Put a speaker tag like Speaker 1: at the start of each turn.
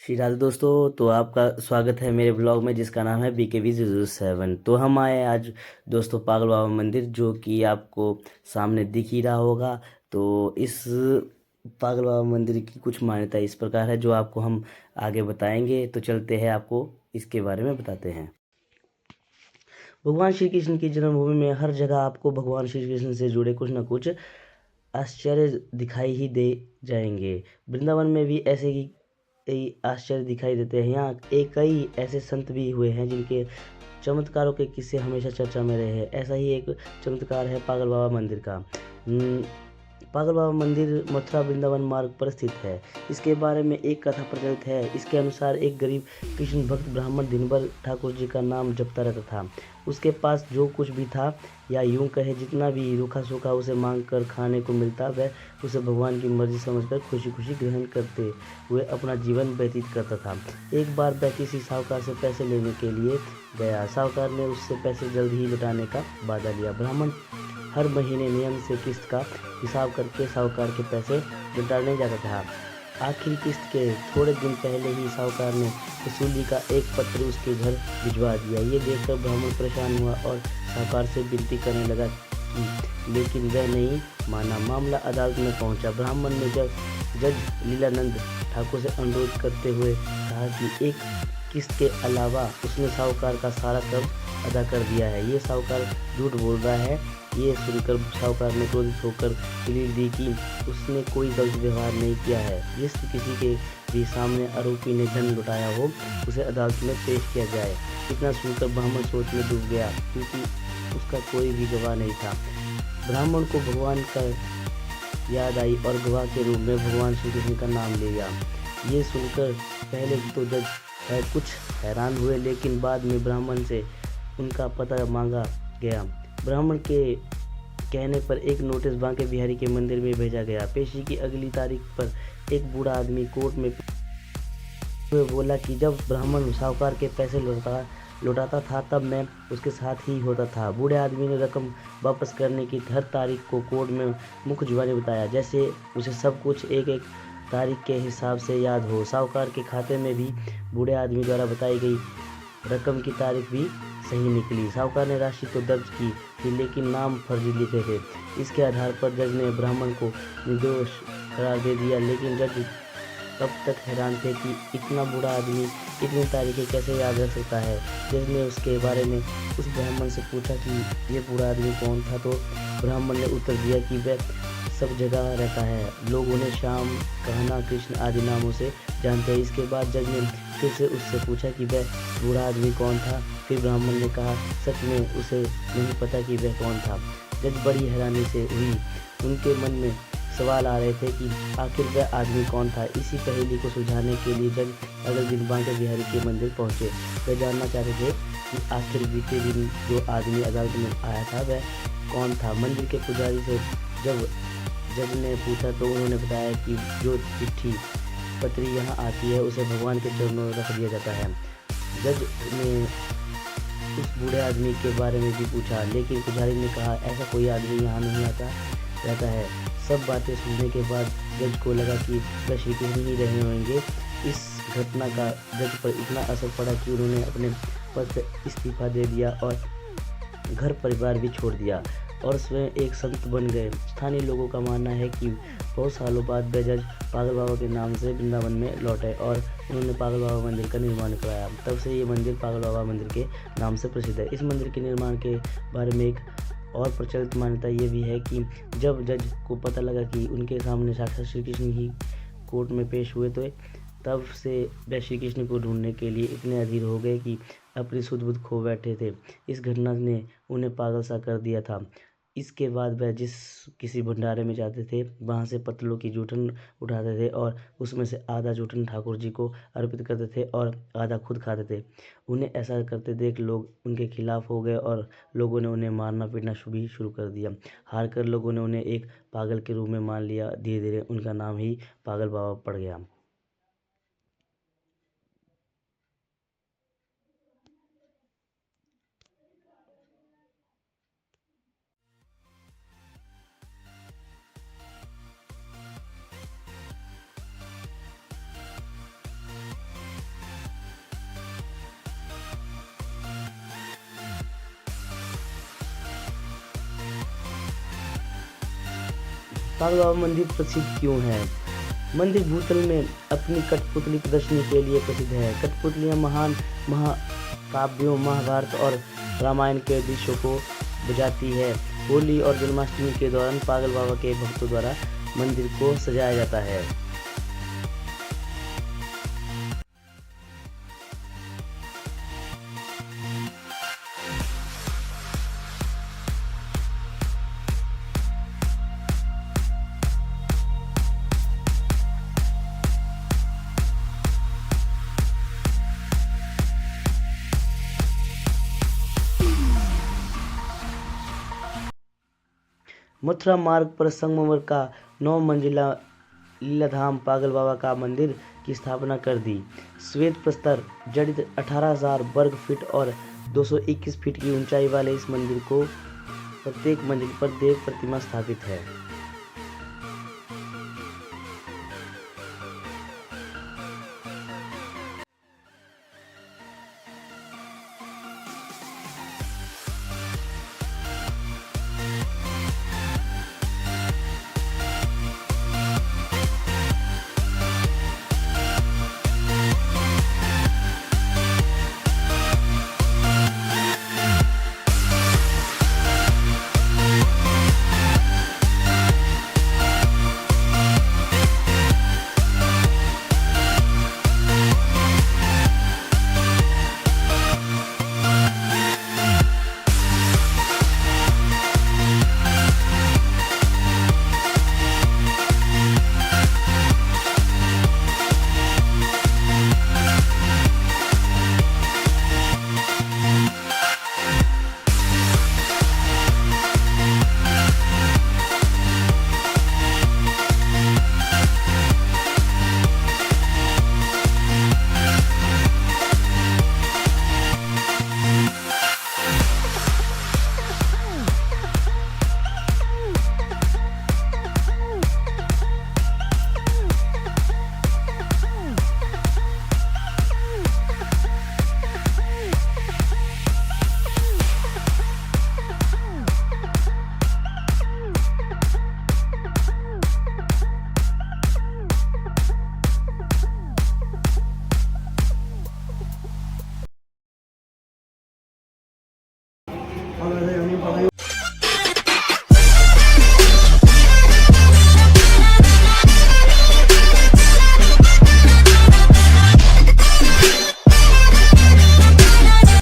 Speaker 1: श्री राधे दोस्तों, तो आपका स्वागत है मेरे ब्लॉग में जिसका नाम है BKV007। तो हम आए आज दोस्तों पागल बाबा मंदिर, जो कि आपको सामने दिख ही रहा होगा। तो इस पागल बाबा मंदिर की कुछ मान्यता इस प्रकार है जो आपको हम आगे बताएंगे। तो चलते हैं, आपको इसके बारे में बताते हैं। भगवान श्री कृष्ण की जन्मभूमि में हर जगह आपको भगवान श्री कृष्ण से जुड़े कुछ न कुछ आश्चर्य दिखाई ही दे जाएंगे। वृंदावन में भी ऐसे ही कई आश्चर्य दिखाई देते हैं। यहाँ एक कई ऐसे संत भी हुए हैं जिनके चमत्कारों के किस्से हमेशा चर्चा में रहे हैं। ऐसा ही एक चमत्कार है पागल बाबा मंदिर का। पागल बाबा मंदिर मथुरा वृंदावन मार्ग पर स्थित है। इसके बारे में एक कथा प्रचलित है। इसके अनुसार एक गरीब कृष्ण भक्त ब्राह्मण दिन भर ठाकुर जी का नाम जपता रहता था। उसके पास जो कुछ भी था, या यूं कहे जितना भी रूखा सूखा उसे मांग कर खाने को मिलता, वह उसे भगवान की मर्जी समझकर खुशी खुशी ग्रहण करते हुए अपना जीवन व्यतीत करता था। एक बार वह किसी साहूकार से पैसे लेने के लिए गया। साहूकार ने उससे पैसे जल्द ही लौटाने का वादा लिया। ब्राह्मण हर महीने नियम से किस्त का हिसाब करके साहूकार के पैसे लौटाने जाता था। आखिरी किस्त के थोड़े दिन पहले ही साहूकार ने वसूली का एक पत्र उसके घर भिजवा दिया। ये देखकर ब्राह्मण परेशान हुआ और साहूकार से विनती करने लगा लेकिन वह नहीं माना। मामला अदालत में पहुंचा। ब्राह्मण ने जज लीलानंद ठाकुर से अनुरोध करते हुए कहा कि एक किस्त के अलावा उसने साहूकार का सारा कर्ज अदा कर दिया है। ये साहूकार झूठ बोल रहा है। ये सुनकर साहूकार ने क्रोधित होकर दलील दी कि उसने कोई गलत व्यवहार नहीं किया है। जिस किसी के भी सामने आरोपी ने धन लुटाया हो, उसे अदालत में पेश किया जाए। इतना सुनकर ब्राह्मण सोच में डूब गया, क्योंकि उसका कोई भी गवाह नहीं था। ब्राह्मण को भगवान का याद आई और गवाह के रूप में भगवान श्री कृष्ण का नाम ले लिया। ये सुनकर पहले तो जज कुछ हैरान हुए, लेकिन बाद में ब्राह्मण से उनका पता मांगा गया। ब्राह्मण के कहने पर एक नोटिस बांके बिहारी के मंदिर में भेजा गया। पेशी की अगली तारीख पर एक बूढ़ा आदमी कोर्ट में बोला कि जब ब्राह्मण साहूकार के पैसे लौटाता था तब मैं उसके साथ ही होता था। बूढ़े आदमी ने रकम वापस करने की हर तारीख को कोर्ट में मुख्य जुबानी बताया, जैसे उसे सब कुछ एक एक तारीख के हिसाब से याद हो। साहूकार के खाते में भी बूढ़े आदमी द्वारा बताई गई रकम की तारीख भी सही निकली। साहूकार ने राशि तो दर्ज की थी, लेकिन नाम फर्जी लिखे थे। इसके आधार पर जज ने ब्राह्मण को निर्दोष करार दे दिया। लेकिन जज तब तक हैरान थे कि इतना बूढ़ा आदमी इतनी तारीखें कैसे याद रख सकता है। जज ने उसके बारे में उस ब्राह्मण से पूछा कि ये बूढ़ा आदमी कौन था, तो ब्राह्मण ने उत्तर दिया कि वह सब जगह रहता है। लोग उन्हें श्याम, कहना, कृष्ण आदि नामों से जानते हैं। इसके बाद जज ने फिर से उससे पूछा कि वह बूढ़ा आदमी कौन था। फिर ब्राह्मण ने कहा सच में उसे नहीं पता कि वह कौन था। जज बड़ी हैरानी से हुई। उनके मन में सवाल आ रहे थे कि आखिर वह आदमी कौन था। इसी पहेली को सुलझाने के लिए जज अगले दिन बांके बिहारी के मंदिर पहुंचे। वे जानना चाहते थे कि आखिर बीते दिन जो आदमी अदालत में आया था वह कौन था। मंदिर के पुजारी से जब जज ने पूछा तो उन्होंने बताया कि जो चिट्ठी पत्री यहाँ आती है उसे भगवान के चरणों में रख दिया जाता है। जज ने उस बूढ़े आदमी के बारे में भी पूछा, लेकिन पुजारी ने कहा ऐसा कोई आदमी यहाँ नहीं आता रहता है। सब बातें सुनने के बाद जज को लगा कि वह श्री कृष्ण ही रहे होंगे। इस घटना का जज पर इतना असर पड़ा कि उन्होंने अपने पद से इस्तीफा दे दिया और घर परिवार भी छोड़ दिया और स्वयं एक संत बन गए। स्थानीय लोगों का मानना है कि बहुत सालों बाद वह जज पागल बाबा के नाम से वृंदावन में लौटे और उन्होंने पागल बाबा मंदिर का निर्माण कराया। तब से ये मंदिर पागल बाबा मंदिर के नाम से प्रसिद्ध है। इस मंदिर के निर्माण के बारे में एक और प्रचलित मान्यता ये भी है कि जब जज को पता लगा कि उनके सामने साक्षात श्री कृष्ण ही कोर्ट में पेश हुए, तो तब से वह श्री कृष्ण को ढूंढने के लिए इतने अधीर हो गए कि अपनी सुध बुध खो बैठे थे। इस घटना ने उन्हें पागल सा कर दिया था। इसके बाद वह जिस किसी भंडारे में जाते थे, वहाँ से पत्तलों की जूठन उठाते थे और उसमें से आधा जूठन ठाकुर जी को अर्पित करते थे और आधा खुद खाते थे। उन्हें ऐसा करते देख लोग उनके खिलाफ हो गए और लोगों ने उन्हें मारना पीटना भी शुरू कर दिया। हार कर लोगों ने उन्हें एक पागल के रूप में मान लिया। धीरे धीरे उनका नाम ही पागल बाबा पड़ गया। पागल बाबा मंदिर प्रसिद्ध क्यों है? मंदिर भूतल में अपनी कठपुतली प्रदर्शनी के लिए प्रसिद्ध है। कठपुतलियाँ महान महाकाव्यों, महाभारत और रामायण के दृश्यों को बुझाती है। होली और जन्माष्टमी के दौरान पागल बाबा के भक्तों द्वारा मंदिर को सजाया जाता है। मथुरा मार्ग पर संगमरमर का 9 मंजिला लीलाधाम पागल बाबा का मंदिर की स्थापना कर दी। श्वेत प्रस्तर जड़ित 18,000 वर्ग फीट और 221 फीट की ऊंचाई वाले इस मंदिर को प्रत्येक मंजिल पर देव प्रतिमा स्थापित है।